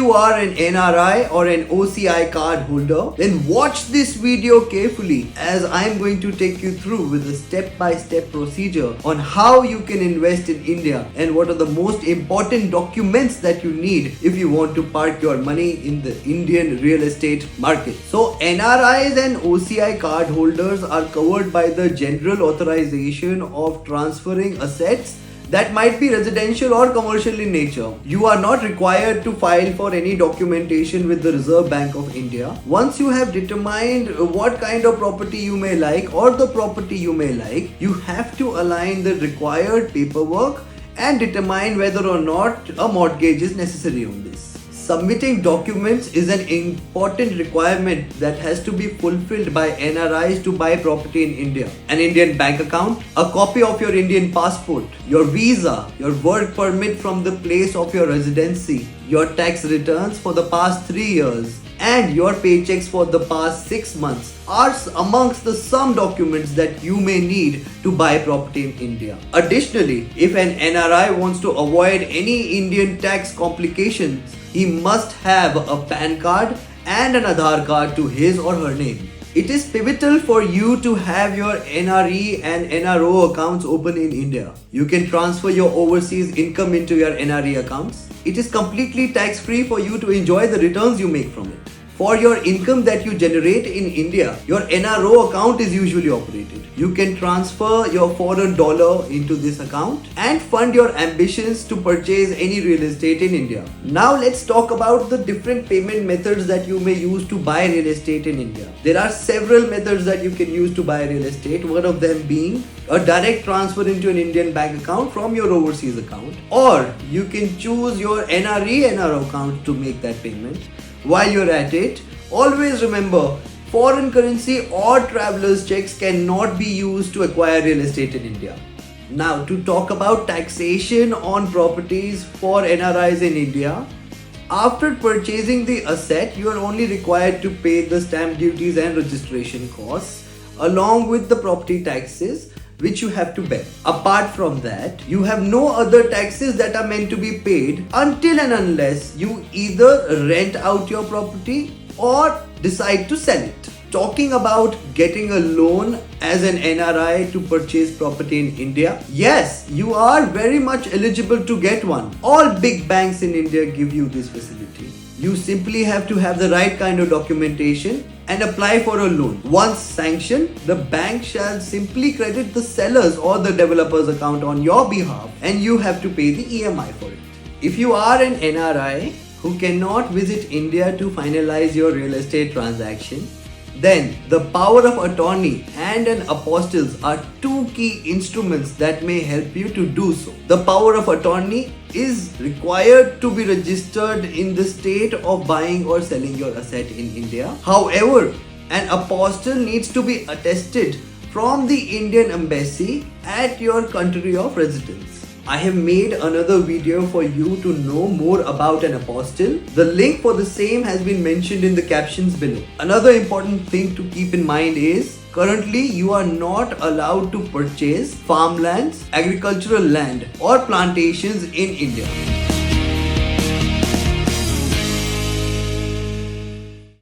you are an NRI or an OCI card holder, then watch this video carefully as I am going to take you through with a step-by-step procedure on how you can invest in India and what are the most important documents that you need if you want to park your money in the Indian real estate market. So NRIs and OCI card holders are covered by the general authorization of transferring assets that might be residential or commercial in nature. You are not required to file for any documentation with the Reserve Bank of India. Once you have determined what kind of property you may like or the property you may like, you have to align the required paperwork and determine whether or not a mortgage is necessary on this. Submitting documents is an important requirement that has to be fulfilled by NRIs to buy property in India. An Indian bank account, a copy of your Indian passport, your visa, your work permit from the place of your residency, your tax returns for the past 3 years, and your paychecks for the past 6 months are amongst the some documents that you may need to buy property in India. Additionally, if an NRI wants to avoid any Indian tax complications, he must have a PAN card and an Aadhaar card to his or her name. It is pivotal for you to have your NRE and NRO accounts open in India. You can transfer your overseas income into your NRE accounts. It is completely tax-free for you to enjoy the returns you make from it. For your income that you generate in India, your NRO account is usually operated. You can transfer your foreign dollar into this account and fund your ambitions to purchase any real estate in India. Now let's talk about the different payment methods that you may use to buy real estate in India. There are several methods that you can use to buy real estate, one of them being a direct transfer into an Indian bank account from your overseas account, or you can choose your NRE NRO account to make that payment. While you're at it, always remember, foreign currency or traveler's checks cannot be used to acquire real estate in India. Now, to talk about taxation on properties for NRIs in India, after purchasing the asset, you are only required to pay the stamp duties and registration costs along with the property taxes which you have to bear. Apart from that, you have no other taxes that are meant to be paid until and unless you either rent out your property or decide to sell it. Talking about getting a loan as an NRI to purchase property in India, yes, you are very much eligible to get one. All big banks in India give you this facility. You simply have to have the right kind of documentation and apply for a loan. Once sanctioned, the bank shall simply credit the seller's or the developer's account on your behalf and you have to pay the EMI for it. If you are an NRI who cannot visit India to finalize your real estate transaction, then the power of attorney and an apostille are two key instruments that may help you to do so. The power of attorney is required to be registered in the state of buying or selling your asset in India. However, an apostille needs to be attested from the Indian embassy at your country of residence. I have made another video for you to know more about an apostille. The link for the same has been mentioned in the captions below. Another important thing to keep in mind is, currently you are not allowed to purchase farmlands, agricultural land or plantations in India.